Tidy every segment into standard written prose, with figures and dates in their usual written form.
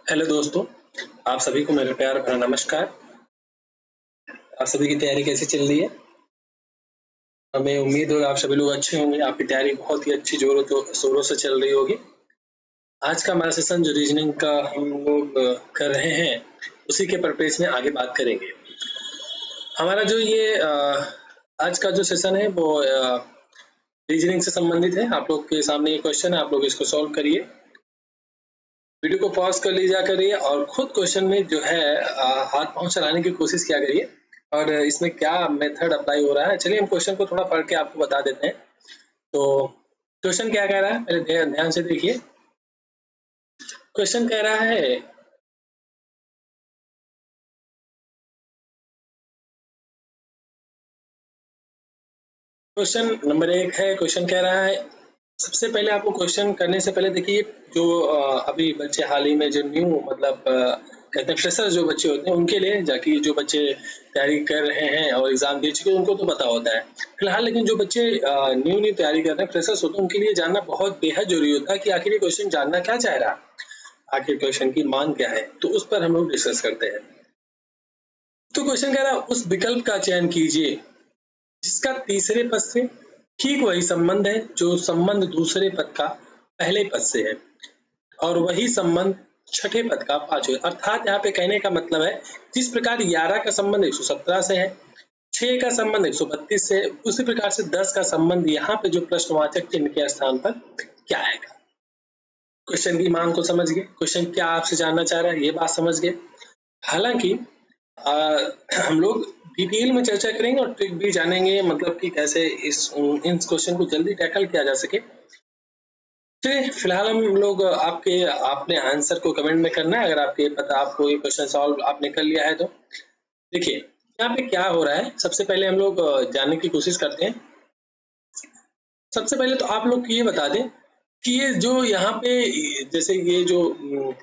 Hello दोस्तों, आप सभी को मेरा प्यार भरा नमस्कार। आप सभी की तैयारी कैसी चल रही है? हमें उम्मीद है आप सभी लोग अच्छे होंगे, आपकी तैयारी बहुत ही अच्छी ज़ोरों शोरों से चल रही होगी। आज का हमारा सेशन जो रीजनिंग का हम लोग कर रहे हैं, उसी के परिप्रेक्ष्य में आगे बात करेंगे। हमारा जो ये आज का जो सेशन है वो रीजनिंग से संबंधित है। आप लोग के सामने ये क्वेश्चन है, आप लोग इसको सॉल्व करिए। वीडियो को पॉज कर लीजिए करिए और खुद क्वेश्चन में जो है हाथ पांव चलाने की कोशिश किया करिए और इसमें क्या मेथड अप्लाई हो रहा है। चलिए हम क्वेश्चन को थोड़ा पढ़ के आपको बता देते हैं। तो क्वेश्चन क्या कह रहा है, पहले ध्यान से देखिए। क्वेश्चन कह रहा है क्वेश्चन नंबर 1 है। क्वेश्चन कह रहा है, सबसे पहले आपको क्वेश्चन करने से पहले देखिए जो अभी बच्चे हाल ही में जो न्यू मतलब कहते हैं फ्रेशर जो बच्चे होते हैं उनके लिए, जाकि जो बच्चे तैयारी कर रहे हैं और एग्जाम दे चुके हैं उनको तो पता होता है फिलहाल, लेकिन जो बच्चे न्यू तैयारी कर रहे हैं फ्रेशर्स होते हैं उनके लिए जानना बहुत बेहद जरूरी होता है कि आखिर ये क्वेश्चन जानना क्या चाह रहा है, आखिर क्वेश्चन की मान क्या है। तो उस पर हम लोग डिस्कस करते हैं। तो क्वेश्चन कह रहा है उस विकल्प का चयन कीजिए जिसका तीसरे पद से ठीक वही संबंध है जो संबंध दूसरे पद का पहले पद से है और वही संबंध छठे पद का पांचवें। अर्थात यहाँ पे कहने का मतलब है जिस प्रकार 11 का संबंध 117 से है, 6 का संबंध 132 से, उसी प्रकार से 10 का संबंध यहाँ पे जो प्रश्नवाचक चिन्ह के स्थान पर क्या आएगा। क्वेश्चन की मांग को समझ गए, क्वेश्चन क्या आपसे जानना चाह रहा है ये बात समझ गए। हालांकि हम लोग डिटेल में चर्चा करेंगे और ट्रिक भी जानेंगे, मतलब कि कैसे इन क्वेश्चन को जल्दी टैकल किया जा सके। चलिए फिलहाल हम लोग आपने आंसर को कमेंट में करना है। अगर आपको ये क्वेश्चन सॉल्व आपने कर लिया है तो देखिए यहाँ पे क्या हो रहा है। सबसे पहले हम लोग जानने की कोशिश करते हैं। सबसे पहले तो आप लोग ये बता दें कि ये जो यहाँ पे जैसे ये जो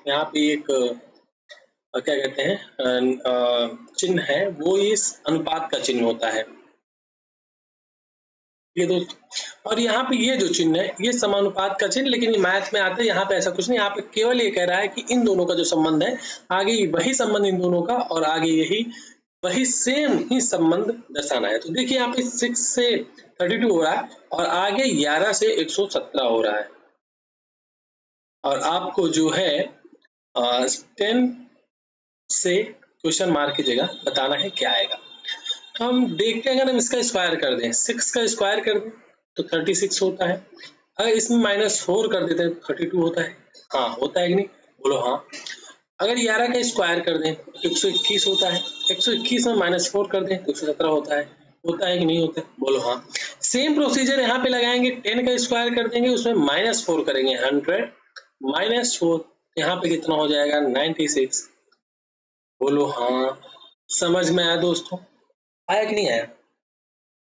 यहाँ पे एक क्या कहते हैं चिन्ह है, वो इस अनुपात का चिन्ह होता है ये दोस्तों, और यहाँ पे ये जो चिन्ह है ये समानुपात का चिन्ह, लेकिन ये मैथ में आता है। यहाँ पे ऐसा कुछ नहीं, यहाँ पे केवल ये कह रहा है कि इन दोनों का जो संबंध है, आगे वही संबंध इन दोनों का और आगे वही सेम ही संबंध दर्शाना है। तो देखिए यहाँ पे 6 से 32 हो रहा है और आगे 11 से 117 हो रहा है और आपको जो है 10 से क्वेश्चन मार्क की जगह बताना है क्या आएगा। हम देखते हैं, अगर हम इसका स्क्वायर कर दें, 6 का स्क्वायर कर दें तो 36 होता है। अगर इसमें -4 कर देते हैं तो 32 होता है। हाँ होता है कि नहीं, बोलो हाँ। अगर 11 का स्क्वायर कर दें तो 121 होता है। 121 में -4 कर दें तो 117 होता है कि नहीं होता है, बोलो हाँ। सेम प्रोसीजर यहाँ पे लगाएंगे, 10 का स्क्वायर कर देंगे, उसमें -4 करेंगे, 100 -4 यहाँ पे कितना हो जाएगा, 96। बोलो हाँ। समझ में आया दोस्तों, आया कि नहीं आया?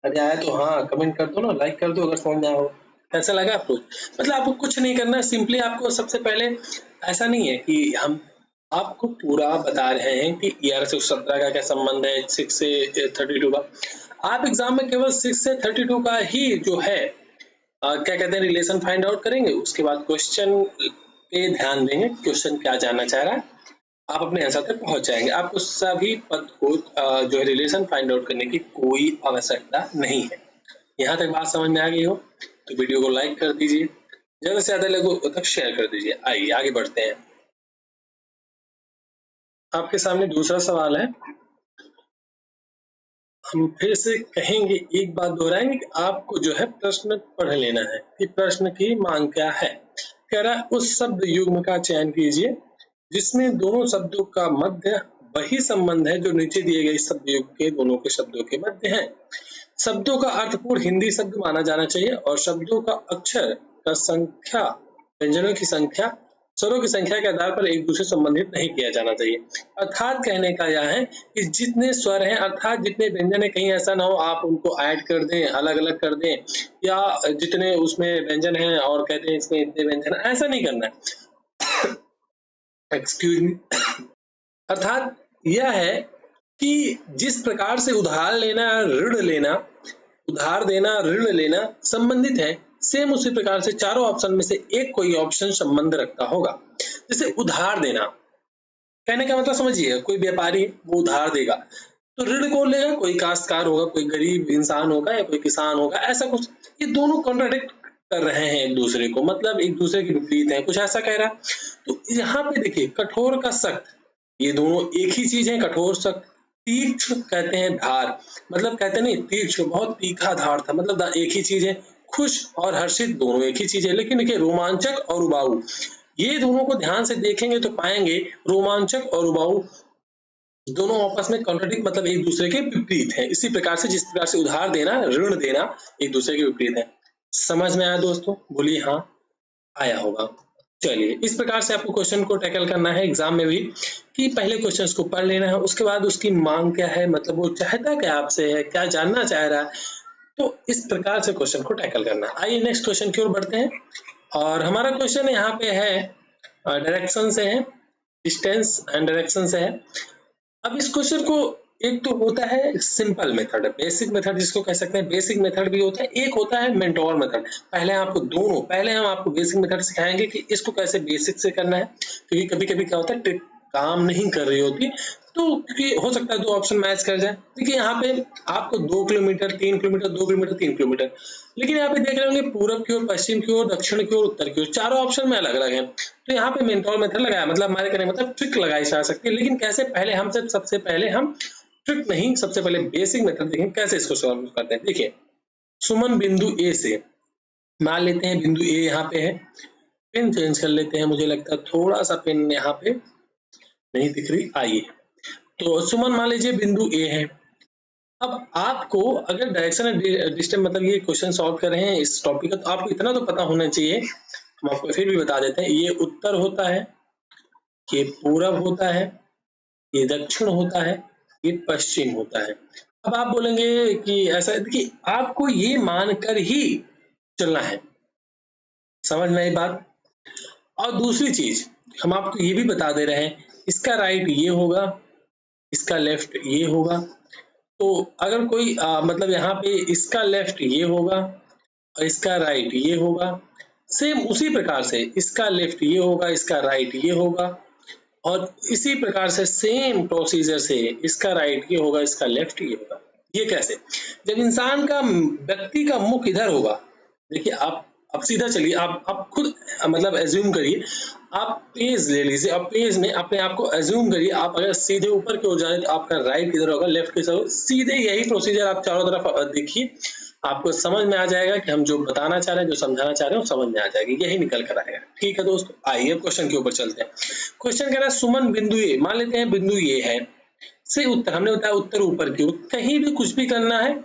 अरे आया तो हाँ कमेंट कर दो ना, लाइक कर दो अगर समझ में आया हो। कैसा लगा आपको? मतलब आपको कुछ नहीं करना, सिंपली आपको सबसे पहले ऐसा नहीं है कि हम आपको पूरा बता रहे हैं कि 11 से 17 का क्या संबंध है, 6 से 32 का। आप एग्जाम में केवल 6 से 32 का ही जो है क्या कहते हैं रिलेशन फाइंड आउट करेंगे, उसके बाद क्वेश्चन पे ध्यान देंगे, क्वेश्चन क्या जानना चाह रहा है, आप अपने आंसर तक पहुंच जाएंगे। आपको सभी पद को जो है रिलेशन फाइंड आउट करने की कोई आवश्यकता नहीं है। यहाँ तक बात समझ में आ गई हो तो वीडियो को लाइक कर दीजिए, ज्यादा से ज्यादा लोगों तक शेयर कर दीजिए। आइए आगे बढ़ते हैं। आपके सामने दूसरा सवाल है। हम फिर से कहेंगे, एक बात दोहराएंगे कि आपको जो है प्रश्न पढ़ लेना है कि प्रश्न की मांग क्या है। कह रहा है उस शब्द युग्म का चयन कीजिए जिसमें दोनों शब्दों का मध्य वही संबंध है जो नीचे दिए गए शब्द युग्म के दोनों के शब्दों के मध्य है। शब्दों का अर्थपूर्ण हिंदी शब्द माना जाना चाहिए और शब्दों का अक्षर का संख्या, व्यंजनों की संख्या, स्वरों की संख्या के आधार पर एक दूसरे से संबंधित नहीं किया जाना चाहिए। अर्थात कहने का यह है कि जितने स्वर हैं, अर्थात जितने व्यंजन है, कहीं ऐसा ना हो आप उनको ऐड कर दें, अलग अलग कर दें, या जितने उसमें व्यंजन हैं और कहते हैं इसमें इतने व्यंजन, ऐसा नहीं करना है। Excuse me. अर्थात यह है कि जिस प्रकार से उधार लेना, ऋण लेना, उधार देना, ऋण लेना संबंधित है, सेम उसी प्रकार से चारों ऑप्शन में से एक कोई ऑप्शन संबंध रखता होगा। जैसे उधार देना, कहने का मतलब समझिए, कोई व्यापारी वो उधार देगा तो ऋण कौन लेगा? कोई काश्तकार होगा, कोई गरीब इंसान होगा या कोई किसान होगा, ऐसा कुछ। ये दोनों कॉन्ट्राडिक्ट कर रहे हैं एक दूसरे को, मतलब एक दूसरे के विपरीत है, कुछ ऐसा कह रहा है। तो यहाँ पे देखिए, कठोर का सख्त, ये दोनों एक ही चीज है, कठोर सख्त। तीक्ष्ण कहते हैं धार, मतलब कहते नहीं तीक्ष्ण, बहुत तीखा धार था, मतलब एक ही चीज है। खुश और हर्षित दोनों एक ही चीज है, लेकिन देखिए रोमांचक और उबाऊ, ये दोनों को ध्यान से देखेंगे तो पाएंगे रोमांचक और उबाऊ दोनों आपस में कॉन्ट्राडिक्ट, मतलब एक दूसरे के विपरीत है। इसी प्रकार से जिस प्रकार से उधार देना, ऋण देना एक दूसरे के विपरीत है। समझ में आया दोस्तों? बोलिए हाँ, आया होगा। चलिए, इस प्रकार से आपको क्वेश्चन को टैकल करना है एग्जाम में भी, कि पहले क्वेश्चंस को पढ़ लेना है, उसके बाद उसकी मांग क्या है, मतलब वो चाहता क्या आपसे है, क्या जानना चाह रहा है, तो इस प्रकार से क्वेश्चन को टैकल करना। आइए नेक्स्ट क्वेश्चन की ओर बढ़ते हैं, और हमारा क्वेश्चन यहाँ पे है डायरेक्शन से है, डिस्टेंस एंड डायरेक्शन से है। अब इस क्वेश्चन को, एक तो होता है सिंपल मेथड, बेसिक मेथड जिसको कह सकते हैं, बेसिक मेथड भी होता है, एक होता है मेंटोर मेथड। पहले हम आपको बेसिक मेथड सिखाएंगे कि इसको कैसे बेसिक से करना है, क्योंकि कभी कभी क्या होता है ट्रिक काम नहीं कर रही होती, तो क्योंकि हो सकता है दो ऑप्शन मैच कर जाए। देखिए यहाँ पे आपको 2 किलोमीटर 3 किलोमीटर 2 किलोमीटर 3 किलोमीटर, लेकिन यहाँ पे देख रहे होंगे पूरब की ओर, पश्चिम की ओर, दक्षिण की ओर, उत्तर की ओर, चारों ऑप्शन में अलग अलग है। तो यहाँ पे मेंटोर मेथड लगाया, मतलब हमारे कहने मतलब ट्रिक लगाई जा सकती है, लेकिन कैसे, पहले हम सबसे पहले हम ट्रिक नहीं, सबसे पहले बेसिक मेथड देखें कैसे इसको सॉल्व करते हैं। देखिए, सुमन बिंदु ए से, मान लेते हैं बिंदु ए यहाँ पे है, पेन चेंज कर लेते हैं, मुझे लगता है थोड़ा सा पेन यहाँ पे नहीं दिख रही। आइए, तो सुमन मान लीजिए बिंदु ए है। अब आपको अगर डायरेक्शन डिस्टेंस, मतलब ये क्वेश्चन सॉल्व कर रहे हैं इस टॉपिक का, तो आपको इतना तो पता होना चाहिए, हम आपको फिर भी बता देते हैं। ये उत्तर होता है, ये पूरब होता है, ये दक्षिण होता है, ये पश्चिम होता है। अब आप बोलेंगे कि ऐसा, देखिए आपको ये मानकर ही चलना है, समझ में आई बात। और दूसरी चीज हम आपको ये भी बता दे रहे हैं, इसका राइट ये होगा, इसका लेफ्ट ये होगा। तो अगर कोई मतलब यहाँ पे इसका लेफ्ट ये होगा और इसका राइट ये होगा, सेम उसी प्रकार से इसका लेफ्ट ये होगा, इसका राइट ये होगा, और इसी प्रकार से सेम प्रोसीजर से इसका राइट ये होगा, इसका लेफ्ट ये होगा। ये कैसे? जब इंसान का, व्यक्ति का मुख इधर होगा, देखिए आप सीधा चलिए, आप खुद मतलब एज्यूम करिए, आप पेज ले लीजिए, आप पेज में अपने आप को एज्यूम करिए, आप अगर सीधे ऊपर की ओर जाए तो आपका राइट किधर होगा, लेफ्ट किधर, सीधे यही प्रोसीजर आप चारों तरफ देखिए, आपको समझ में आ जाएगा कि हम जो बताना चाह रहे हैं, जो समझाना चाह रहे हैं, वो समझ में आ जाएगी, यही निकल कर आएगा। ठीक है दोस्तों, आइए क्वेश्चन के ऊपर चलते हैं। क्वेश्चन कह रहा है सुमन बिंदु ए, मान लेते हैं बिंदु ए है, से उत्तर, हमने बताया उत्तर ऊपर की ओर, कहीं भी कुछ भी करना है,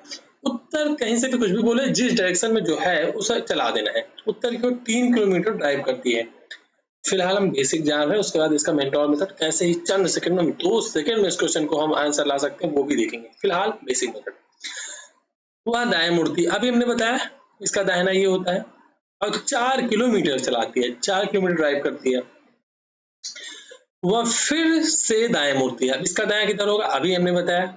उत्तर कहीं से भी कुछ भी बोले, जिस डायरेक्शन में जो है उसे चला देना है। उत्तर की ओर 3 किलोमीटर ड्राइव करती है। फिलहाल हम बेसिक जान रहे हैं, उसके बाद इसका मेंटोर मेथड कैसे ही चंद सेकंड में, 2 सेकंड में इस क्वेश्चन को हम आंसर ला सकते हैं, वो भी देखेंगे। फिलहाल बेसिक मेथड, वह दाएं मुड़ती, अभी हमने बताया इसका दाहिना ये होता है, और 4 किलोमीटर चलाती है, 4 किलोमीटर ड्राइव करती है। वह फिर से दाएं मुड़ती है, अब इसका दायां किधर होगा, अभी हमने बताया,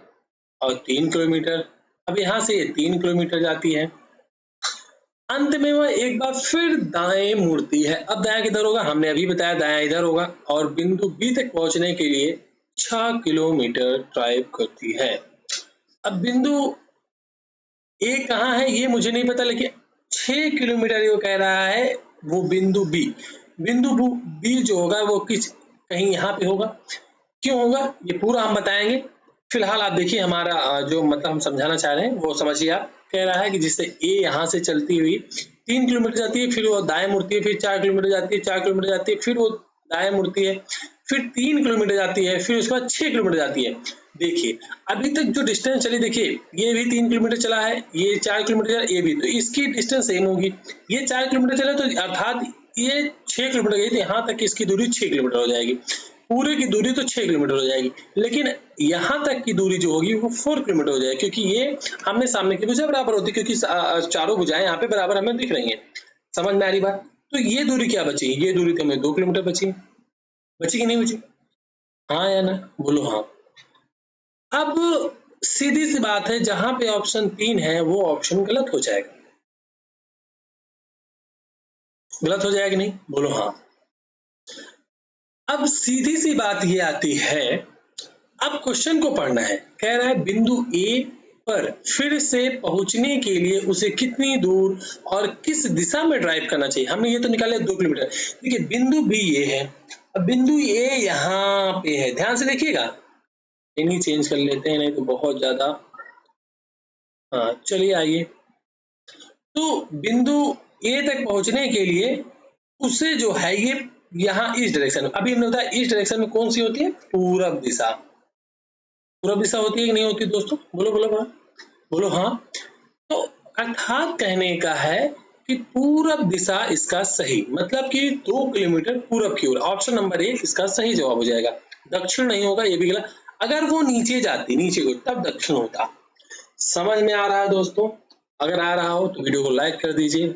और 3 किलोमीटर, अब यहाँ से ये 3 किलोमीटर जाती है। अंत में वह एक बार फिर दाएं मुड़ती है, अब दायां किधर होगा, हमने अभी बताया दायां इधर होगा, और बिंदु बी तक पहुंचने के लिए 6 किलोमीटर ड्राइव करती है। अब बिंदु ए कहाँ है ये मुझे नहीं पता, लेकिन 6 किलोमीटर ये कह रहा है, वो बिंदु बी, बिंदु बी जो होगा वो कहीं यहाँ पे होगा। क्यों होगा ये पूरा हम बताएंगे। फिलहाल आप देखिए हमारा जो मतलब हम समझाना चाह रहे हैं वो समझिए। आप कह रहा है कि जिससे ए यहाँ से चलती हुई 3 किलोमीटर जाती है, फिर वो दाएं मुड़ती है, फिर 4 किलोमीटर जाती है, 4 किलोमीटर जाती है, फिर वो दाएं मुड़ती है, फिर 3 किलोमीटर जाती है, फिर उसके बाद 6 किलोमीटर जाती है। देखिए अभी तक जो डिस्टेंस चली, देखिए ये भी 3 किलोमीटर चला है, ये 4 किलोमीटर चला, ये भी, तो इसकी डिस्टेंस सेम होगी। ये 4 किलोमीटर चला तो अर्थात ये 6 किलोमीटर गई, तो यहाँ तक इसकी दूरी 6 किलोमीटर हो जाएगी। पूरे की दूरी तो 6 किलोमीटर हो जाएगी, लेकिन यहाँ तक की दूरी जो होगी वो 4 किलोमीटर हो जाएगी, क्योंकि ये आमने सामने की भुजा बराबर होती है, क्योंकि चारों भुजाएं यहाँ पे बराबर हमें दिख रही हैं। समझ में आ रही बात? तो ये दूरी क्या बची? ये दूरी तो हमें 2 किलोमीटर बची। बची कि नहीं बची? हाँ या ना, बोलो हाँ। अब सीधी सी बात है, जहां पे ऑप्शन 3 है वो ऑप्शन गलत हो जाएगा। गलत हो जाएगा नहीं, बोलो हाँ। अब सीधी सी बात ये आती है, अब क्वेश्चन को पढ़ना है। कह रहा है बिंदु ए पर फिर से पहुंचने के लिए उसे कितनी दूर और किस दिशा में ड्राइव करना चाहिए। हमने ये तो निकाला 2 किलोमीटर। देखिए बिंदु बी ये है, अब बिंदु ए यहाँ पे है, ध्यान से देखिएगा। इन्हीं चेंज कर लेते हैं, नहीं तो बहुत ज्यादा। हाँ चलिए आइए, तो बिंदु ए तक पहुंचने के लिए उसे जो है ये यहाँ इस डायरेक्शन में, अभी हमने बताया इस डायरेक्शन में कौन सी होती है, पूरब दिशा। पूरब दिशा होती है कि नहीं होती दोस्तों, बोलो बोलो बोलो बोलो। हाँ, तो अर्थात कहने का है कि पूरब दिशा इसका सही, मतलब कि 2 किलोमीटर पूरब की ओर। ऑप्शन नंबर 1 इसका सही जवाब हो जाएगा। दक्षिण नहीं होगा, ये भी गलत। अगर वो नीचे जाती, नीचे को, तब दक्षिण होता। समझ में आ रहा है दोस्तों? अगर आ रहा हो तो वीडियो को लाइक कर दीजिए,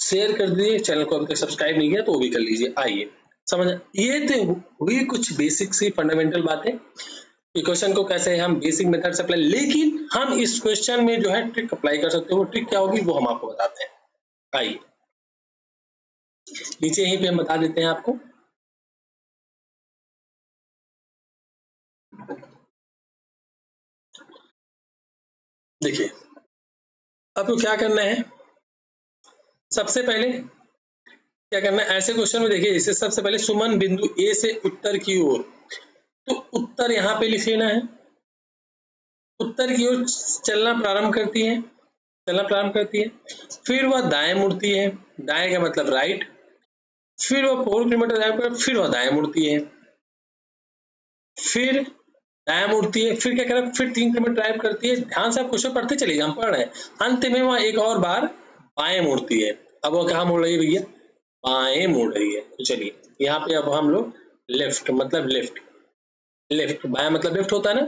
शेयर कर दीजिए, चैनल को अभी तक सब्सक्राइब नहीं किया तो वो भी कर लीजिए। आइए समझ, ये तो हुई कुछ बेसिक सी फंडामेंटल बातें कि क्वेश्चन को कैसे हम बेसिक मेथड से अप्लाई, लेकिन हम इस क्वेश्चन में जो है ट्रिक अप्लाई कर सकते हो। वो ट्रिक क्या होगी वो हम आपको बताते हैं। आइए नीचे यहीं पे हम बता देते हैं आपको। देखिए आपको क्या करना है, सबसे पहले क्या करना है, ऐसे क्वेश्चन में देखिए इसे सबसे पहले सुमन बिंदु ए से उत्तर की ओर, तो उत्तर यहाँ पे लिख लेना है। उत्तर की ओर चलना प्रारंभ करती है, चलना प्रारंभ करती है, फिर वह दाएं मुड़ती है, दाएं का मतलब राइट, फिर वह 4 किलोमीटर ड्राइव कर, फिर वह दाएं मुड़ती है, फिर दाएं मुड़ती है, फिर क्या करें, फिर 3 किलोमीटर ड्राइव करती है। ध्यान से आप क्वेश्चन पढ़ते चलिए, हम पढ़ रहे हैं। अंत में वह एक और बार बाएं मुड़ती है। अब वो कहाँ मुड़ रही है भैया, बाएं मुड़ रही है। तो चलिए यहाँ पे अब हम लोग लेफ्ट, मतलब लेफ्ट, लेफ्ट बाएं मतलब लेफ्ट होता है ना।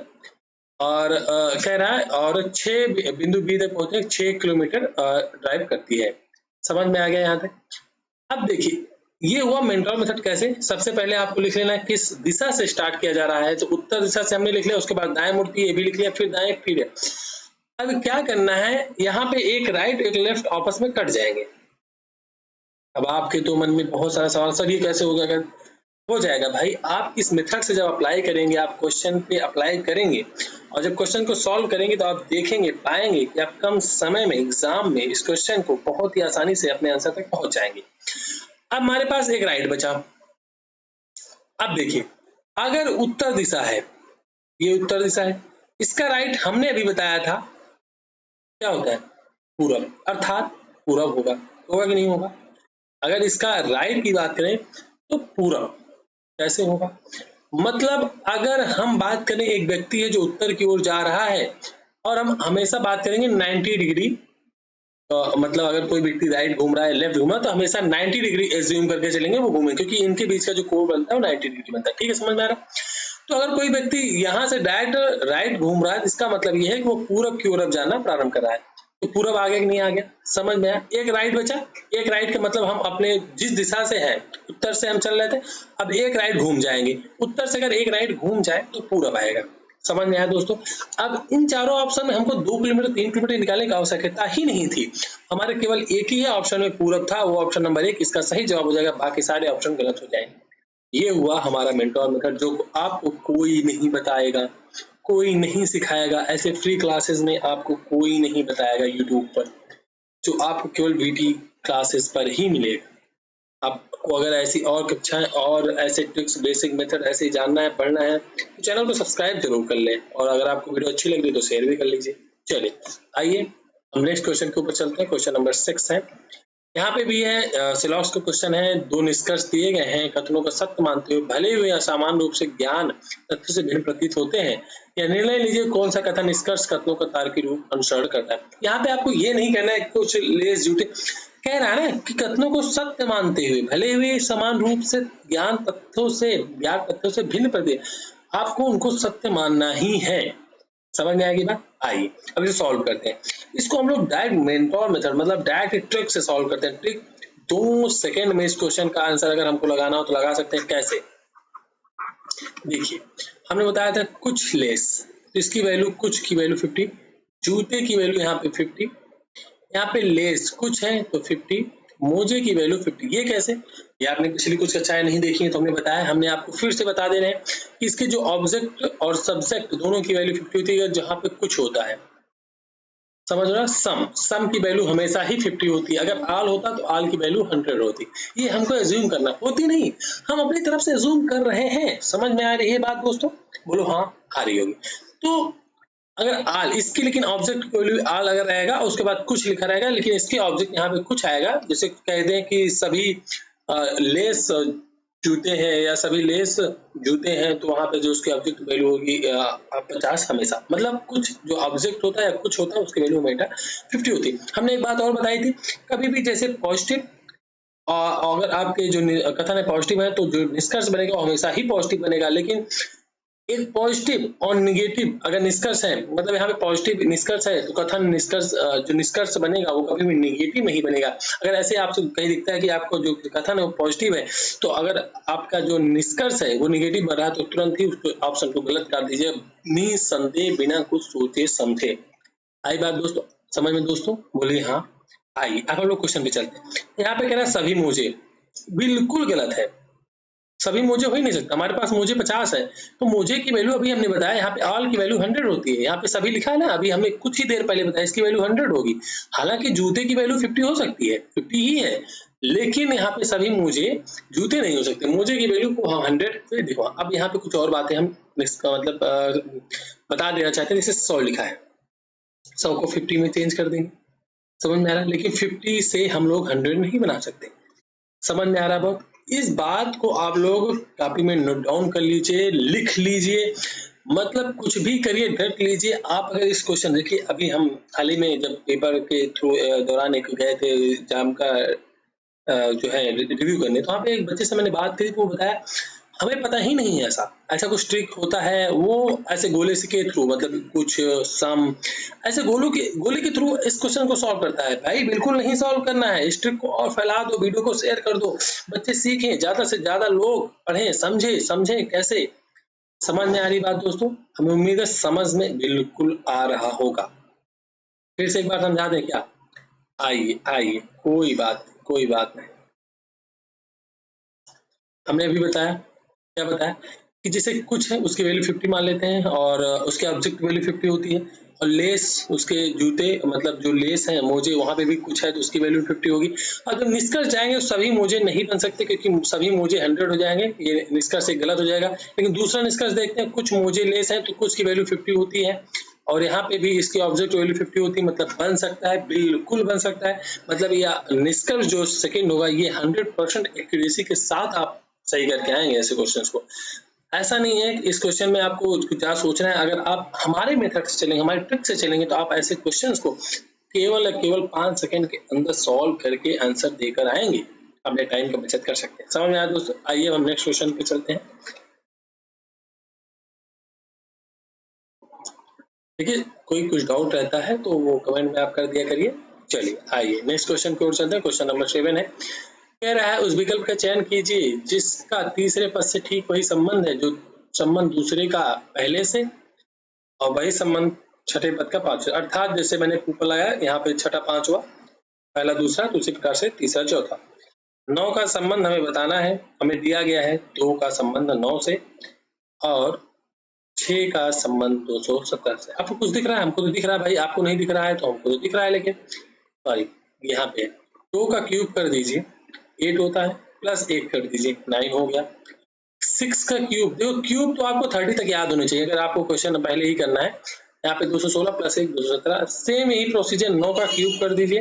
और कह रहा है और 6 बिंदु बी तक पहुंचने 6 किलोमीटर ड्राइव करती है। समझ में आ गया यहाँ तक? अब देखिए ये हुआ मेंटोर मेथड। कैसे, सबसे पहले आपको लिख लेना है किस दिशा से स्टार्ट किया जा रहा है। तो उत्तर दिशा से हमने लिख लिया, उसके बाद दाएं मुड़ती है ये भी लिख लिया, फिर दाएं, फिर अब क्या करना है, यहाँ पे एक राइट एक लेफ्ट आपस में कट जाएंगे। अब आपके तो मन में बहुत सारा सवाल, सर ये कैसे होगा? अगर हो जाएगा भाई, आप इस मेथड से जब अप्लाई करेंगे, आप क्वेश्चन पे अप्लाई करेंगे और जब क्वेश्चन को सॉल्व करेंगे तो आप देखेंगे, पाएंगे कि आप कम समय में एग्जाम में इस क्वेश्चन को बहुत ही आसानी से अपने आंसर तक पहुंच जाएंगे। अब हमारे पास एक राइट बचा। अब देखिए अगर उत्तर दिशा है, ये उत्तर दिशा है, इसका राइट हमने अभी बताया था क्या होता है, पूरब, अर्थात पूरब होगा। होगा कि नहीं होगा? अगर इसका राइट की बात करें तो पूरब कैसे होगा, मतलब अगर हम बात करें एक व्यक्ति है जो उत्तर की ओर जा रहा है और हम हमेशा बात करेंगे 90 डिग्री, मतलब अगर कोई व्यक्ति राइट घूम रहा है लेफ्ट घूम रहा है तो हमेशा 90 डिग्री एज्यूम करके चलेंगे वो घूमे, क्योंकि इनके बीच का जो कोण बनता है वो 90 डिग्री बनता है। ठीक है, समझ में आ रहा? तो अगर कोई व्यक्ति यहाँ से डायरेक्ट राइट घूम रहा है, इसका मतलब ये है कि वो पूरब की ओर अब जाना प्रारंभ कर रहा है। तो पूरब आ गया कि नहीं आ गया, समझ में आया? एक राइट बचा। एक राइट का मतलब हम अपने जिस दिशा से हैं, उत्तर से हम चल रहे थे, अब एक राइट घूम जाएंगे। उत्तर से अगर एक राइट घूम जाए तो पूरब आएगा। समझ में आया दोस्तों? अब इन चारों ऑप्शन में हमको 2 किलोमीटर 3 किलोमीटर निकालने की आवश्यकता ही नहीं थी, हमारे केवल एक ही है ऑप्शन में पूरब था, वो ऑप्शन नंबर 1 इसका सही जवाब हो जाएगा, बाकी सारे ऑप्शन गलत हो जाएंगे। ये हुआ हमारा मेंटोर मेथड, जो आपको कोई नहीं बताएगा, कोई नहीं सिखाएगा, ऐसे फ्री क्लासेस में आपको कोई नहीं बताएगा यूट्यूब पर, जो आपको केवल VT क्लासेस पर ही मिलेगा। आपको अगर ऐसी और कक्षाएं और ऐसे ट्रिक्स, बेसिक मेथड ऐसे जानना है, पढ़ना है तो चैनल को सब्सक्राइब जरूर कर लें, और अगर आपको वीडियो अच्छी लग रही तो शेयर भी कर लीजिए। चलिए आइए हम नेक्स्ट क्वेश्चन के ऊपर चलते हैं। क्वेश्चन नंबर 6 है, यहाँ पे भी है सिलॉक्स का क्वेश्चन है। 2 निष्कर्ष दिए गए हैं, कथनों को सत्य मानते हुए भले हुए असामान्य रूप से ज्ञान तथ्य से भिन्न प्रतीत होते हैं, या निर्णय लीजिए कौन सा कथन निष्कर्ष कथनों का तार्किक रूप अनुसरण करता है। यहाँ पे आपको ये नहीं कहना है कुछ लेस झूठे, कह रहा है ना कि कथनों को सत्य मानते हुए भले हुए समान रूप से ज्ञान तथ्यों से भिन्न प्रतीत, आपको उनको सत्य मानना ही है। समझ में आएगी बात? आइए अब इसे सॉल्व करते हैं। इसको हम लोग डायरेक्ट मेंटोर मेथड, मतलब डायरेक्ट ट्रिक से सॉल्व करते हैं। ट्रिक 2 सेकंड में इस क्वेश्चन का आंसर अगर हमको लगाना हो तो लगा सकते हैं। कैसे, देखिए हमने बताया था कुछ लेस, तो इसकी वैल्यू, कुछ की वैल्यू 50, जूते की वैल्यू यहाँ पे 50, यहाँ पे लेस कुछ है तो 50, मोजे की वैल्यू 50। ये कैसे? ये आपने पिछली कुछ कक्षाएं नहीं देखी है तो हमने बताया, हमने आपको फिर से बता दे रहे हैं कि इसके जो ऑब्जेक्ट और सब्जेक्ट दोनों की वैल्यू 50 होती है जहां पे कुछ होता है। समझ रहे हो? सम की वैल्यू हमेशा ही 50 होती है। अगर आल होता तो आल की वैल्यू 100 होती। ये हमको एज्यूम करना होती नहीं, हम अपनी तरफ से एज्यूम कर रहे हैं। समझ में आ रही है बात दोस्तों? बोलो हाँ, आ रही होगी। तो अगर आल इसकी, लेकिन ऑब्जेक्ट की वैल्यू आल अगर रहेगा उसके बाद कुछ लिखा रहेगा, लेकिन इसके ऑब्जेक्ट यहाँ पे कुछ आएगा। जैसे कह दें कि सभी लेस जूते हैं या सभी लेस जूते हैं, तो वहां पे जो उसकी ऑब्जेक्ट वैल्यू होगी 50 हमेशा। मतलब कुछ जो ऑब्जेक्ट होता है या कुछ होता है उसकी वैल्यू हमेशा 50 होती है। हमने एक बात और बताई थी, कभी भी जैसे पॉजिटिव अगर आपके जो कथन है पॉजिटिव है तो जो निष्कर्ष बनेगा वो हमेशा ही पॉजिटिव बनेगा। लेकिन एक पॉजिटिव और निगेटिव अगर निष्कर्ष है, मतलब यहाँ पे पॉजिटिव निष्कर्ष है तो कथन निष्कर्ष जो निष्कर्ष बनेगा वो कभी भी निगेटिव नहीं बनेगा। अगर ऐसे आपसे कहीं दिखता है कि आपको जो कथन है वो पॉजिटिव है, तो अगर आपका जो निष्कर्ष है वो निगेटिव बन रहा है तो तुरंत ही उसको ऑप्शन को गलत कर दीजिए, निसंदेह, बिना कुछ सोचे समझे। आई बात दोस्तों समझ में? दोस्तों बोलिए हाँ। आइए अब हम लोग क्वेश्चन पे चलते हैं। यहाँ पे कह रहा है सभी मोजे, बिल्कुल गलत है। सभी मोजे हो ही नहीं सकता। हमारे पास मोजे 50 है तो मोजे की वैल्यू अभी हमने बताया यहाँ पे ऑल की वैल्यू 100 होती है। यहाँ पे सभी लिखा है ना, अभी हमने कुछ ही देर पहले बताया इसकी वैल्यू 100 होगी। हालांकि जूते की वैल्यू 50 हो सकती है, 50 ही है, लेकिन यहाँ पे सभी मोजे जूते नहीं हो सकते। मोजे की वैल्यू को हम 100 से देखो। अब यहाँ पे कुछ और बातें हम इसका मतलब बता देना चाहते हैं। जैसे 100 लिखा है, 100 को 50 में चेंज कर देंगे। समझ में आ रहा है? लेकिन 50 से हम लोग 100 नहीं बना सकते। समझ में आ रहा है बात? इस बात को आप लोग कॉपी में नोट डाउन कर लीजिए, लिख लीजिए, मतलब कुछ भी करिए, डट लीजिए। आप अगर इस क्वेश्चन देखिए, अभी हम हाल ही में जब पेपर के थ्रू दौरान एक गए थे एग्जाम का जो है रिव्यू करने, तो वहाँ पे एक बच्चे से मैंने बात करी तो वो बताया हमें पता ही नहीं है ऐसा ऐसा कुछ ट्रिक होता है। वो ऐसे गोले से के थ्रू मतलब कुछ सम ऐसे गोले के थ्रू इस क्वेश्चन को सॉल्व करता है। भाई बिल्कुल नहीं सॉल्व करना है, इस ट्रिक को और फैला दो, वीडियो को शेयर कर दो, बच्चे सीखें, ज्यादा से ज्यादा लोग पढ़ें, समझें कैसे। समझ में आ रही बात दोस्तों? हमें उम्मीद है समझ में बिल्कुल आ रहा होगा। फिर से एक बार समझा दें क्या? आइए आइए, कोई बात नहीं। हमने अभी बताया, क्या बताया कि जैसे कुछ है उसकी वैल्यू 50 मान लेते हैं और उसके ऑब्जेक्ट वैल्यू 50 होती है, और लेस उसके जूते मतलब जो लेस है मोजे वहां पे भी कुछ है तो उसकी वैल्यू 50 होगी। और जब निष्कर्ष जाएंगे तो सभी मोजे नहीं बन सकते क्योंकि सभी मोजे 100 हो जाएंगे, ये निष्कर्ष एक गलत हो जाएगा। लेकिन दूसरा निष्कर्ष देखते हैं, कुछ मोजे लेस है तो कुछ की वैल्यू 50 होती है और यहाँ पे भी इसकी ऑब्जेक्ट वैल्यू 50 होती है, मतलब बन सकता है, बिल्कुल बन सकता है। मतलब यह निष्कर्ष जो सेकंड होगा ये 100% एक्यूरेसी के साथ आप सही करके आएंगे ऐसे क्वेश्चंस को। ऐसा नहीं है कि इस क्वेश्चन में आपको क्या सोचना है। अगर आप हमारे मेथड से चलेंगे, हमारे ट्रिक से चलेंगे, तो आप ऐसे क्वेश्चंस को केवल और केवल 5 सेकंड के अंदर सॉल्व करके आंसर देकर आएंगे, अपने टाइम का बचत कर सकते हैं। समझ में आया दोस्तों? आइए हम नेक्स्ट क्वेश्चन पे चलते हैं। देखिए कोई कुछ डाउट रहता है तो वो कमेंट में आप कर दिया करिए। चलिए आइए नेक्स्ट क्वेश्चन की ओर चलते हैं। क्वेश्चन नंबर 7 है, कह रहा है उस विकल्प का चयन कीजिए जिसका तीसरे पद से ठीक वही संबंध है जो संबंध दूसरे का पहले से और वही संबंध छठे पद का पांचवा। अर्थात जैसे मैंने ऊपर लगाया यहाँ पे छठा पांचवा, पहला दूसरा, तो उसी प्रकार से तीसरा चौथा। 9 का संबंध हमें बताना है, हमें दिया गया है 2 का संबंध 9 से और 6 का संबंध 270 से। आपको कुछ दिख रहा है? हमको तो दिख रहा है भाई, आपको नहीं दिख रहा है तो हमको तो दिख रहा है। लेकिन सॉरी, यहाँ पे 2 का क्यूब कर दीजिए 8 होता है, प्लस 1 कर दीजिए 9 हो गया। 6 का क्यूब, देखो क्यूब तो आपको 30 तक याद होने चाहिए अगर आपको क्वेश्चन पहले ही करना है। यहाँ पे 216 प्लस 1 217। सेम यही प्रोसीजर 9 का क्यूब कर दीजिए,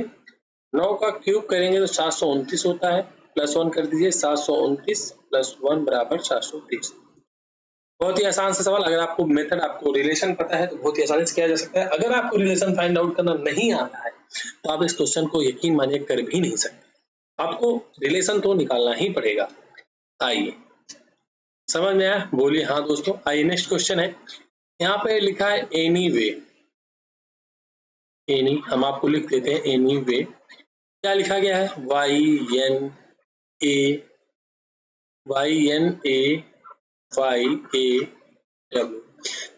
9 का क्यूब करेंगे तो 729 होता है, प्लस 1 कर दीजिए, 729 प्लस 1 बराबर 730। बहुत ही आसान सा सवाल। अगर आपको मेथड, आपको रिलेशन पता है तो बहुत ही आसानी से किया जा सकता है। अगर आपको रिलेशन फाइंड आउट करना नहीं आता है तो आप इस क्वेश्चन को यकीन मानिए कर भी नहीं सकते, आपको रिलेशन तो निकालना ही पड़ेगा। आइए समझ में आया? बोलिए हाँ दोस्तों। आइए नेक्स्ट क्वेश्चन है, यहाँ पे लिखा है एनी वे। एनी हम आपको लिख देते हैं एनी वे। क्या लिखा गया है? YNA YNAYAW।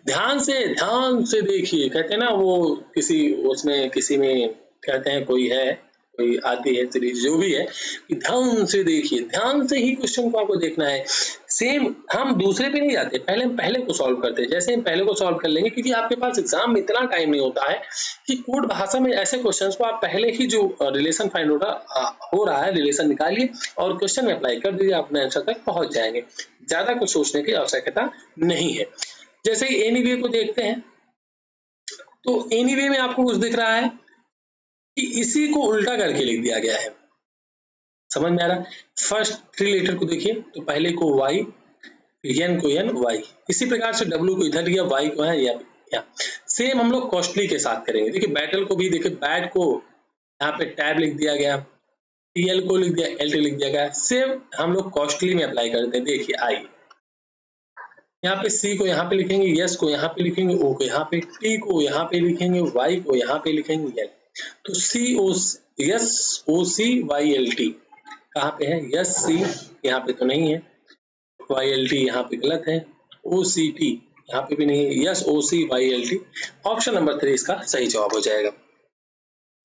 ध्यान से देखिए, कहते हैं ना वो किसी उसमें किसी में कहते हैं कोई है कोई आती है सीरीज जो भी है, कि ध्यान से देखिए, ध्यान से ही क्वेश्चन को आपको देखना है। सेम हम दूसरे पे नहीं जाते, पहले हम पहले को सॉल्व करते हैं। जैसे हम पहले को सॉल्व कर लेंगे, क्योंकि आपके पास एग्जाम में इतना टाइम नहीं होता है कि कोड भाषा में ऐसे क्वेश्चंस को आप पहले ही जो रिलेशन फाइंड हो रहा है, रिलेशन निकालिए और क्वेश्चन में अप्लाई कर दीजिए, अपने आंसर तक पहुंच जाएंगे। ज्यादा कुछ सोचने की आवश्यकता नहीं है। जैसे एनीवे को देखते हैं, तो एनीवे में आपको कुछ दिख रहा है कि इसी को उल्टा करके लिख दिया गया है। समझ में आ रहा है? फर्स्ट थ्री लेटर को देखिए, तो पहले को y, n को n, y। इसी प्रकार से w को इधर लिया, y को है या सेम हम लोग कॉस्टली के साथ करेंगे। देखिए बैटल को भी देखिए, बैट को यहाँ पे टैब लिख दिया गया, TL को लिख दिया, LT लिख दिया गया। सेम हम लोग कॉस्टली में अप्लाई करते हैं। देखिए I, यहाँ पे C को यहाँ पे लिखेंगे, S को यहाँ पे लिखेंगे, O को यहाँ पे, T को यहाँ पे लिखेंगे, Y को यहाँ पे लिखेंगे, L। तो COCYLT कहाँ पे है? SC यहाँ पे तो नहीं है, YLT यहाँ पे गलत है, OCT यहाँ पे भी नहीं है, SOCYLT ऑप्शन नंबर 3 इसका सही जवाब हो जाएगा।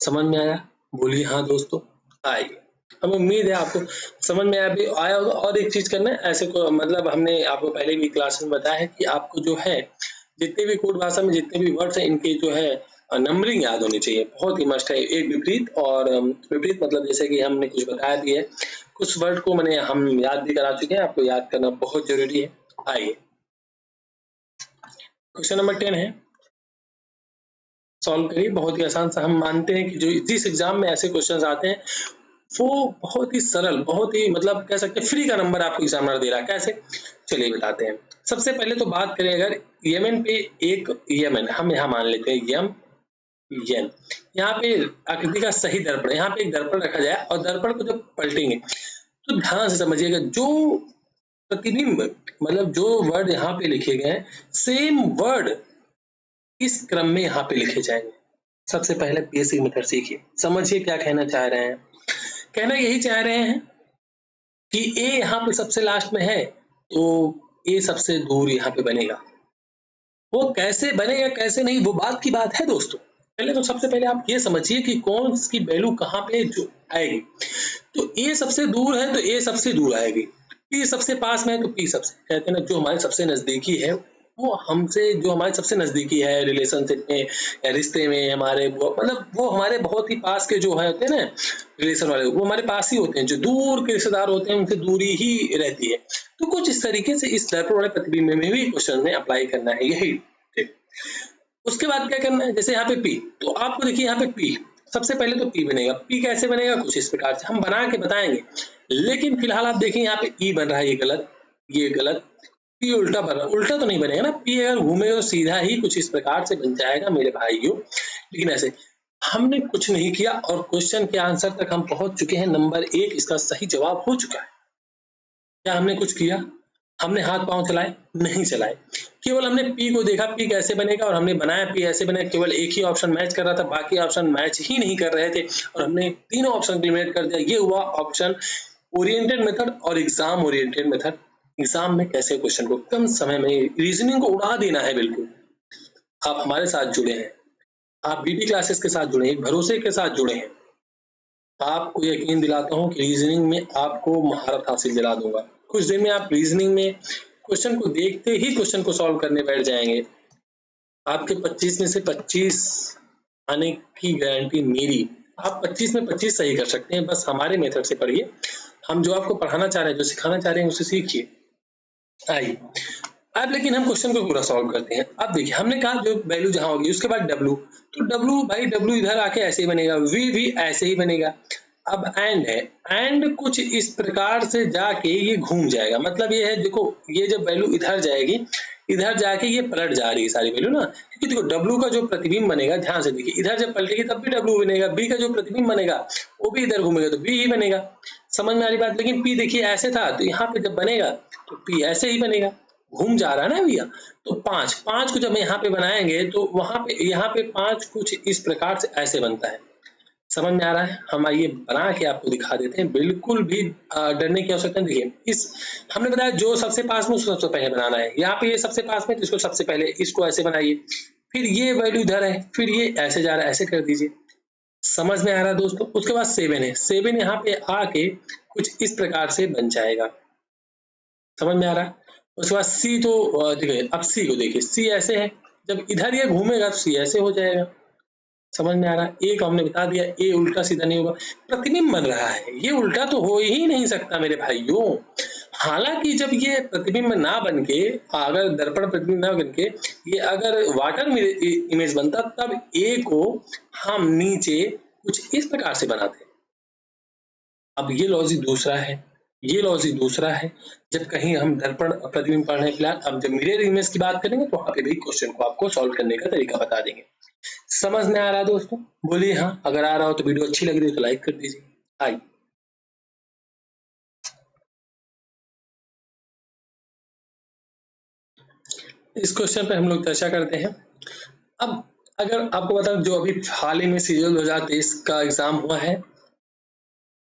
समझ में आया? बोलिए हाँ दोस्तों, आइए। हमें उम्मीद है आपको समझ में आया होगा। और एक चीज करना है, ऐसे को मतलब हमने आपको पहले भी क्लास में बताया है कि आपको जो है जितने भी कोड भाषा में जितने भी वर्ड्स हैं, इनके जो है नंबरिंग याद होनी चाहिए, बहुत ही मस्ट है। एक विपरीत और विपरीत मतलब जैसे कि हमने कुछ बताया भी है, कुछ वर्ड को मैंने हम याद भी करा चुके हैं, आपको याद करना बहुत जरूरी है। आइए क्वेश्चन नंबर 10 है, सॉल्व करिए। बहुत ही आसान सा, हम मानते हैं कि जो जिस एग्जाम में ऐसे क्वेश्चंस आते हैं वो बहुत ही सरल, बहुत ही मतलब कह सकते हैं फ्री का नंबर आपको एग्जामिनर दे रहा है। कैसे? चलिए बताते हैं। सबसे पहले तो बात करें अगर यमन पे, एक यमन हम यहाँ मान लेते हैं यम यन, यहाँ पे आकृति का सही दर्पण, यहाँ पे एक दर्पण रखा जाए और दर्पण को जब पलटेंगे तो ध्यान से समझिएगा, जो प्रतिबिंब मतलब जो वर्ड यहाँ पे लिखे गए हैं, सेम वर्ड इस क्रम में यहाँ पे लिखे जाएंगे। सबसे पहले बेसिक मेथड सीखिए, समझिए क्या कहना चाह रहे हैं। कहना यही चाह रहे हैं कि ए यहाँ पे सबसे लास्ट में है, तो ए सबसे दूर यहाँ पे बनेगा। वो कैसे बनेगा कैसे नहीं, वो बात की बात है दोस्तों। पहले तो सबसे पहले आप ये समझिए कि कौन सी वैल्यू कहाँ पे जो आएगी। तो ए सबसे दूर है तो ए सबसे दूर आएगी, पी सबसे पास में है तो पी सबसे, कहते हैं ना जो हमारे सबसे नजदीकी है वो हमसे, जो हमारे सबसे नजदीकी है रिलेशनशिप में या रिश्ते में हमारे, वो मतलब वो हमारे बहुत ही पास के जो है होते हैं ना रिलेशन वाले, वो हमारे पास ही होते हैं। जो दूर के रिश्तेदार होते हैं उनसे दूरी ही रहती है। तो कुछ इस तरीके से इस दर्पण वाले प्रतिबिंब में भी क्वेश्चन में अप्लाई करना है, यही ठीक। उसके बाद क्या करना है, जैसे यहाँ पे पी, तो आपको देखिए यहाँ पे पी सबसे पहले तो पी बनेगा। पी कैसे बनेगा? कुछ इस प्रकार से हम बना के बताएंगे, लेकिन फिलहाल आप देखिए यहाँ पे ई बन रहा है, ये गलत, ये गलत, पी उल्टा बन रहा है। उल्टा तो नहीं बनेगा ना, पी अगर घूमेगा तो सीधा ही कुछ इस प्रकार से बन जाएगा मेरे भाइयों। लेकिन ऐसे हमने कुछ नहीं किया और क्वेश्चन के आंसर तक हम पहुंच चुके हैं। नंबर 1 इसका सही जवाब हो चुका है। क्या हमने कुछ किया? हमने हाथ पांव चलाए? नहीं चलाए, केवल हमने पी को देखा पी कैसे बनेगा और हमने बनाया पी ऐसे बनेगा। केवल एक ही ऑप्शन मैच कर रहा था, बाकी ऑप्शन मैच ही नहीं कर रहे थे और हमने तीनों ऑप्शन एलिमिनेट कर दिया। ये हुआ ऑप्शन ओरिएंटेड मेथड और एग्जाम ओरिएंटेड मेथड। एग्जाम में कैसे क्वेश्चन को कम समय में रीजनिंग को उड़ा देना है। बिल्कुल आप हमारे साथ जुड़े हैं, आप बीटी क्लासेस के साथ जुड़े हैं, एक भरोसे के साथ जुड़े हैं। आपको यकीन दिलाता हूं कि रीजनिंग में आपको महारत हासिल दिला दूंगा। कुछ दिन में आप रीजनिंग में क्वेश्चन को देखते ही क्वेश्चन को सॉल्व करने बैठ जाएंगे। आपके 25 में से 25 आने की गारंटी मेरी। आप 25 में 25 सही कर सकते हैं, बस हमारे मेथड से पढ़िए। हम जो आपको पढ़ाना चाह रहे हैं, जो सिखाना चाह रहे हैं, उसे सीखिए। आइए अब लेकिन हम क्वेश्चन को पूरा सॉल्व करते हैं। अब देखिए हमने कहा जो वैल्यू जहां होगी उसके बाद डब्ल्यू, तो डब्ल्यू भाई डब्ल्यू इधर आके ऐसे ही बनेगा, वी भी ऐसे ही बनेगा। अब एंड है, एंड कुछ इस प्रकार से जाके ये घूम जाएगा। मतलब ये है, देखो ये जब वैल्यू इधर जाएगी, इधर जाके ये पलट जा रही है सारी वैल्यू ना, क्योंकि देखो डब्ल्यू का जो प्रतिबिंब बनेगा, ध्यान से देखिए, इधर जब पलटेगी तब भी डब्ल्यू बनेगा, बी का जो प्रतिबिंब बनेगा वो भी इधर घूमेगा तो बी ही बनेगा। समझ में आ रही बात? लेकिन पी देखिए ऐसे था, तो यहाँ पे जब बनेगा तो पी ऐसे ही बनेगा, घूम जा रहा है ना भैया। तो 5 को जब यहाँ पे बनाएंगे तो वहां पे यहाँ पे 5 कुछ इस प्रकार से ऐसे बनता है। समझ में आ रहा है? हम आइए बना के आपको दिखा देते हैं, बिल्कुल भी डरने की आवश्यकता नहीं। देखिए इस हमने बताया जो सबसे पास में उसको सबसे पहले बनाना है। यहाँ पे ये सबसे पास में, तो इसको सबसे पहले इसको ऐसे बनाइए, फिर ये वैल्यू इधर है, फिर ये ऐसे जा रहा है, ऐसे कर दीजिए। समझ में आ रहा है दोस्तों? उसके बाद 7 है, 7 यहाँ पे आके कुछ इस प्रकार से बन जाएगा, समझ में आ रहा है? उसके बाद सी तो देखिए, अब सी को देखिए, सी ऐसे है, जब इधर ये घूमेगा तो सी ऐसे हो जाएगा, समझ में आ रहा है? ए को हमने बता दिया, ए उल्टा सीधा नहीं होगा, प्रतिबिंब बन रहा है, ये उल्टा तो हो ही नहीं सकता मेरे भाइयों। हालांकि जब ये प्रतिबिंब ना बन के, अगर दर्पण प्रतिबिंब ना बन के ये अगर वाटर इमेज बनता, तब ए को हम नीचे कुछ इस प्रकार से बनाते। अब ये लॉजिक दूसरा है, ये लॉजिक दूसरा है। जब कहीं हम दर्पण प्रतिबिंब पढ़ने के बाद, अब जब मिरर इमेज की बात करेंगे तो वहां पे भी क्वेश्चन को आपको सॉल्व करने का तरीका बता देंगे। समझ में आ रहा है दोस्तों? बोलिए हाँ, अगर आ रहा हो तो वीडियो अच्छी लग रही हो तो लाइक कर दीजिए। हाय, इस क्वेश्चन पे हम लोग चर्चा करते हैं। अब अगर आपको बता, जो अभी हाल ही में सीजीएल 2023 का एग्जाम हुआ है,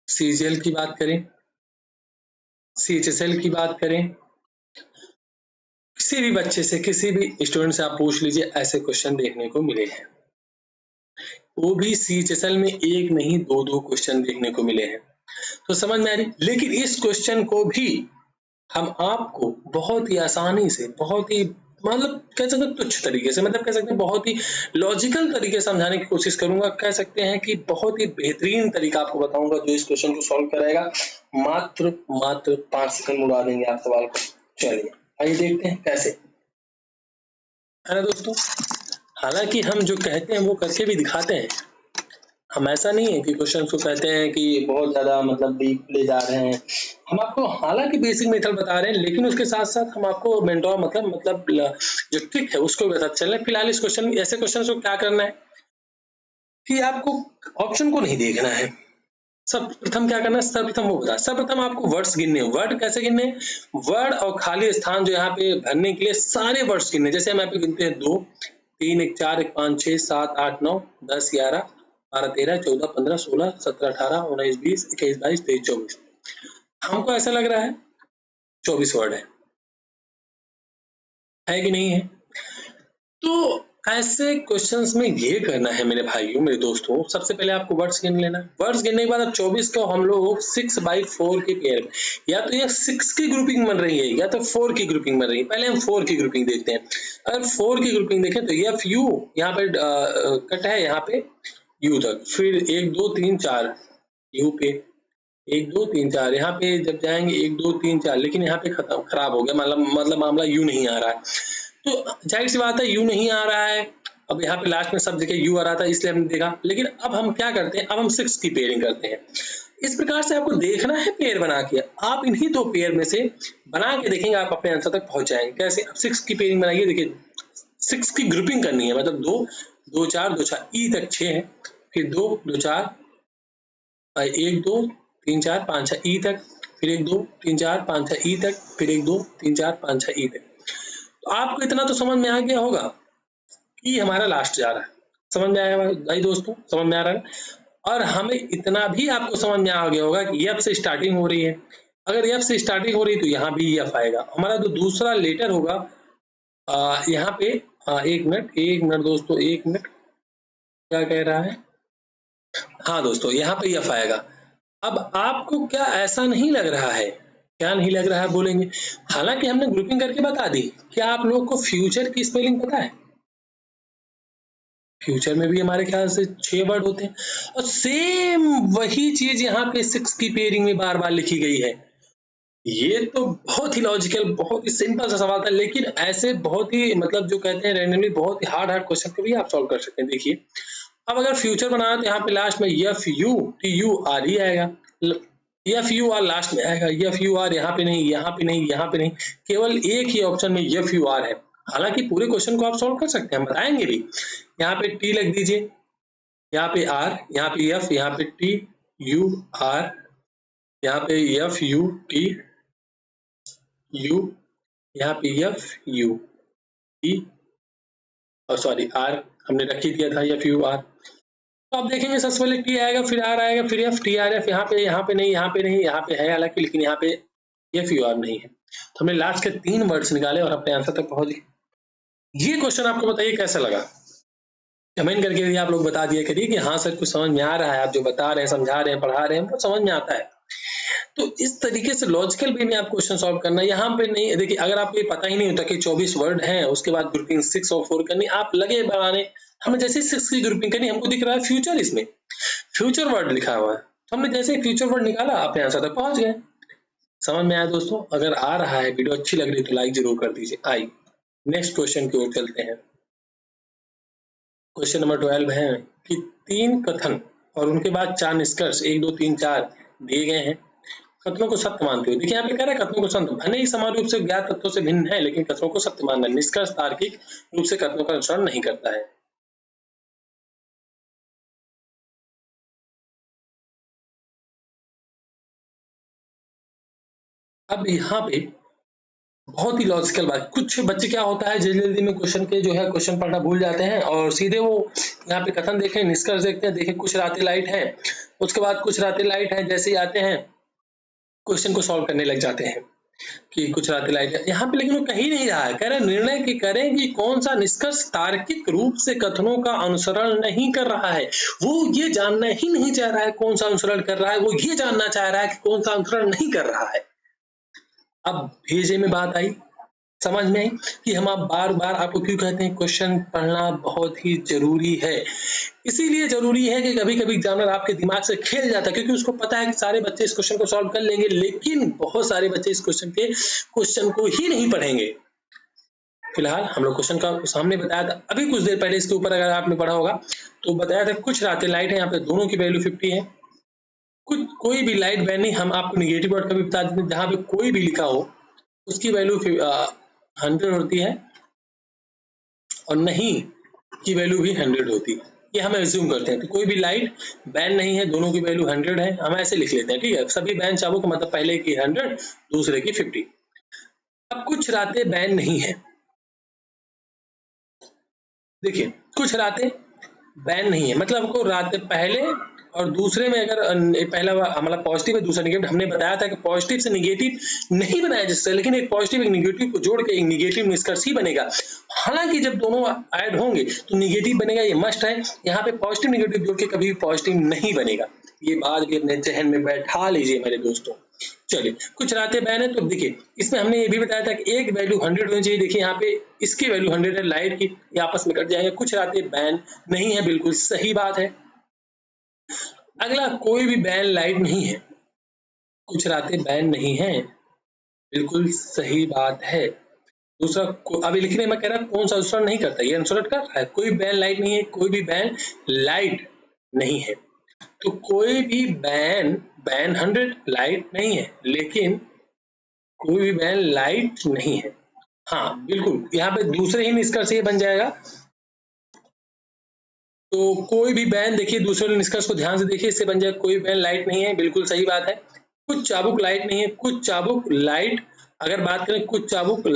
सीजीएल की बात करें, सीएचएसएल की बात करें, किसी भी बच्चे से, किसी भी स्टूडेंट से आप पूछ लीजिए, ऐसे क्वेश्चन देखने को मिले हैं। वो भी सीएचएसएल में एक नहीं दो क्वेश्चन देखने को मिले हैं, तो समझ में आ रही। लेकिन इस क्वेश्चन को भी हम आपको बहुत ही आसानी से, बहुत ही मतलब कह सकते हैं तुच्छ तरीके से, मतलब कह सकते हैं बहुत ही लॉजिकल तरीके से समझाने की कोशिश करूंगा। कह सकते हैं कि बहुत ही बेहतरीन तरीका आपको बताऊंगा जो इस क्वेश्चन को सॉल्व कराएगा। मात्र 5 सेकंड उड़ा देंगे आप सवाल को। चलिए आइए देखते हैं कैसे, है ना दोस्तों। हालांकि हम जो कहते हैं वो करके भी दिखाते हैं। हम ऐसा नहीं है कि क्वेश्चन को कहते हैं कि बहुत ज्यादा मतलब डीप ले जा रहे हैं। हम आपको हालांकि बेसिक मेथड बता रहे हैं, लेकिन उसके साथ साथ हम आपको मेंटोर मतलब जो ट्रिक है उसको भी बताते चल रहे हैं। फिलहाल इस क्वेश्चन, ऐसे क्वेश्चन को क्या करना है कि आपको ऑप्शन को नहीं देखना है। सर्वप्रथम क्या करना है, सर्वप्रथम वो बता, सर्वप्रथम आपको वर्ड्स गिनने हैं। वर्ड कैसे गिनने हैं? वर्ड और खाली स्थान जो यहाँ पे भरने के लिए सारे वर्ड्स गिनने। जैसे हम यहाँ पे गिनते हैं 2, 3, 1, 4, 1, 5, 6, 7, 8, 9, 10, 11, 12, 13, 14, 15, 16, 17, 18, 19, 20, 21, 22, 23, 24। हमको ऐसा लग रहा है 24 वर्ड है कि नहीं है? तो ऐसे क्वेश्चंस में ये करना है मेरे भाइयों, मेरे दोस्तों, सबसे पहले आपको वर्ड्स गिन लेना। वर्ड्स गिनने के बाद अब 24 को हम लोग 6/4 के पेयर में, या तो ये 6 की ग्रुपिंग बन रही है या तो 4 की ग्रुपिंग बन रही है। पहले हम 4 की ग्रुपिंग देखते हैं। अगर 4 की ग्रुपिंग देखें तो एफ यू यहाँ पे कट है, यहाँ पे यू तक, फिर 1 2 3 4 यू पे, 1 2 3 4 यहाँ पे जब जाएंगे 1 2 3 4, लेकिन यहाँ पे खत्म, खराब हो गया, मतलब मामला यू नहीं आ रहा है। तो जाहिर सी बात है यू नहीं आ रहा है। अब यहाँ पे लास्ट में सब जगह यू आ रहा था, इसलिए हमने देखा। लेकिन अब हम क्या करते हैं, अब हम 6 की पेयरिंग करते हैं। इस प्रकार से आपको देखना है पेयर बना के, आप इन्हीं 2 पेयर में से बना के देखेंगे, आप अपने आंसर तक पहुंच जाएंगे। कैसे? अब 6 की पेयरिंग बनाइए, देखिए 6 की ग्रुपिंग करनी है, मतलब 2 2 4 2 4 ई तक 6 है, फिर 2 2 4 1 2 3 4 5 6 ई तक, फिर 1 2 3 4 5 6 ई तक, फिर 1 2 3 4 5 6 ई तक। तो आपको इतना तो समझ में आ गया होगा कि हमारा लास्ट जा रहा है। समझ में आया भाई दोस्तों? समझ में आ रहा है? और हमें इतना भी आपको समझ में आ गया होगा कि एफ से स्टार्टिंग हो रही है। अगर एफ से स्टार्टिंग हो रही है तो यहाँ भी एफ आएगा। हमारा जो दूसरा लेटर होगा यहाँ पे, एक मिनट दोस्तों, एक मिनट, क्या कह रहा है? हाँ दोस्तों, यहाँ पे एफ आएगा। अब आपको क्या ऐसा नहीं लग रहा है? क्या नहीं लग रहा है बोलेंगे? हालांकि हमने ग्रुपिंग करके बता दी। क्या आप लोग को फ्यूचर की स्पेलिंग पता है? फ्यूचर में भी हमारे ख्याल से 6 वर्ड होते हैं, और सेम वही चीज यहाँ पे 6 की पेयरिंग में बार बार लिखी गई है। ये तो बहुत ही लॉजिकल, बहुत ही सिंपल सा सवाल था, लेकिन ऐसे बहुत ही मतलब जो कहते हैं रैंडमली बहुत ही हार्ड क्वेश्चन को भी आप सॉल्व कर सकते हैं। देखिए, अब अगर फ्यूचर बनाना तो यहाँ पे लास्ट में F U T U R ही आएगा। एफ यू आर लास्ट में आएगा, एफ यू आर यहाँ पे नहीं, यहाँ पे नहीं, यहाँ पे नहीं, केवल एक ही ऑप्शन में एफ यू आर है। हालांकि पूरे क्वेश्चन को आप सॉल्व कर सकते हैं, हम बताएंगे भी। यहाँ पे टी लग दीजिए, यहाँ पे आर, यहाँ पे एफ, यहाँ पे टी यू आर, यहाँ पे एफ यू टी यू, यहाँ पे एफ यू टी, और सॉरी आर हमने रख ही दिया था, एफ यू आर। तो आप देखेंगे सबसे पहले टी आएगा, फिर आर आएगा, फिर एफ, टी आर एफ, यहाँ पे नहीं, यहाँ पे नहीं, यहाँ पे है हालांकि, लेकिन यहाँ पे एफ यू आर नहीं है। तो हमने लास्ट के 3 वर्ड्स निकाले और अपने आंसर तक पहुंच गए। ये क्वेश्चन आपको बताइए कैसा लगा? कमेंट करके भी आप लोग बता दिया करिए कि हाँ सर कुछ समझ में आ रहा है, आप जो बता रहे हैं, समझा रहे हैं, पढ़ा रहे हैं, वो समझ में आता है। तो इस तरीके से लॉजिकल वे में आप क्वेश्चन सॉल्व करना, यहाँ पे नहीं देखिए, अगर आपको ये पता ही नहीं होता कि 24 वर्ड हैं, उसके बाद ग्रुपिंग 6 और 4 करनी, आप लगे बनाने, हमें जैसे 6 की ग्रुपिंग करनी, हमको दिख रहा है फ्यूचर, इसमें फ्यूचर वर्ड लिखा हुआ है, तो हमने जैसे फ्यूचर वर्ड निकाला, अपने आंसर तक पहुंच गए। समझ में आया दोस्तों? अगर आ रहा है, वीडियो अच्छी लग रही है तो लाइक जरूर कर दीजिए। आइए नेक्स्ट क्वेश्चन की ओर चलते हैं। क्वेश्चन नंबर 12 है कि 3 कथन और उनके बाद 4 निष्कर्ष 1 2 3 4 दिए गए हैं, कथनों को सत्य मानते हो। देखिए यहाँ पे कह रहा है कथनों को सत्य, भले ही समान रूप से ज्ञात तथ्यों से भिन्न है, लेकिन कथनों को सत्य मानना है। निष्कर्ष तार्किक रूप से कथनों का अनुसरण नहीं करता है। अब यहाँ पे बहुत ही लॉजिकल बात, कुछ बच्चे क्या होता है जल्दी में क्वेश्चन के जो है क्वेश्चन पढ़ना भूल जाते हैं और सीधे वो यहाँ पे कथन देखें, निष्कर्ष देखते हैं, देखें कुछ रातें लाइट है, उसके बाद कुछ रातें लाइट है, जैसे ही आते हैं क्वेश्चन को सॉल्व करने लग जाते हैं कि कुछ रातें लाइट है। यहाँ पे लेकिन वो कही नहीं रहा है, कह रहे निर्णय की करें कि कौन सा निष्कर्ष तार्किक रूप से कथनों का अनुसरण नहीं कर रहा है। वो ये जानना ही नहीं चाह रहा है कौन सा अनुसरण कर रहा है, वो ये जानना चाह रहा है कि कौन सा अनुसरण नहीं कर रहा है। अब भेजे में बात आई, समझ में आई कि हम आप बार बार आपको क्यों कहते हैं क्वेश्चन पढ़ना बहुत ही जरूरी है। इसीलिए जरूरी है कि कभी कभी एग्जामिनर आपके दिमाग से खेल जाता है, क्योंकि उसको पता है कि सारे बच्चे इस क्वेश्चन को सॉल्व कर लेंगे, लेकिन बहुत सारे बच्चे इस क्वेश्चन को ही नहीं पढ़ेंगे। फिलहाल हम लोग क्वेश्चन का सामने बताया था अभी कुछ देर पहले, इसके ऊपर अगर आपने पढ़ा होगा तो बताया था कुछ रातें लाइट है, यहाँ पे दोनों की वैल्यू 50 है। कुछ कोई भी लाइट बैन नहीं, हम आपको निगेटिव वर्ड का भी बता देते हैं, जहां पे कोई भी लिखा हो उसकी वैल्यू 100 होती है और नहीं की वैल्यू भी 100 होती है। ये हम एज्यूम करते हैं, तो कोई भी लाइट बैन नहीं है, दोनों की वैल्यू 100 है, हम ऐसे लिख लेते हैं, ठीक है। सभी बैन चाबू का मतलब पहले की 100 दूसरे की 50। अब कुछ रातें बैन नहीं है, देखिए कुछ रातें बैन नहीं है मतलब हमको रातें पहले और दूसरे में अगर पहला मतलब पॉजिटिव है दूसरा निगेटिव, हमने बताया था कि पॉजिटिव से निगेटिव नहीं बनाया जिससे, लेकिन एक पॉजिटिव एक निगेटिव को जोड़ के एक निगेटिव निष्कर्ष ही बनेगा। हालांकि जब दोनों ऐड होंगे तो निगेटिव बनेगा, ये मस्ट है। यहाँ पे पॉजिटिव निगेटिव जोड़ के कभी भी पॉजिटिव नहीं बनेगा, ये बात भी अपने जहन में बैठा लीजिए मेरे दोस्तों। चलिए कुछ रातें बैन है, तो देखिए इसमें हमने ये भी बताया था कि एक वैल्यू 100 होनी चाहिए। देखिए यहाँ पे इसकी वैल्यू 100 है, लाइट की, ये आपस में कट जाएंगे। कुछ रातें बैन नहीं है, बिल्कुल सही बात है। अगला कोई भी बैन लाइट नहीं है, कुछ रातें बैन नहीं है, बिल्कुल सही बात है। दूसरा अभी लिखने में कह रहा है कौन सा अनुसरण नहीं करता, ये अनुसरण कर रहा है। कोई बैन लाइट नहीं है, कोई भी बैन लाइट नहीं है, तो कोई भी बैन 100 लाइट नहीं है, लेकिन कोई भी बैन लाइट नहीं है। हाँ बिल्कुल, यहाँ पे दूसरे ही निष्कर्ष ये बन जाएगा। तो कोई भी बैन, देखिए दूसरे निष्कर्ष को ध्यान से देखिए, इससे बन जाएगा कोई बैन लाइट नहीं है, बिल्कुल सही बात है। कुछ चाबुक लाइट नहीं है, कुछ चाबुक लाइट, अगर बात करें कुछ चाबुक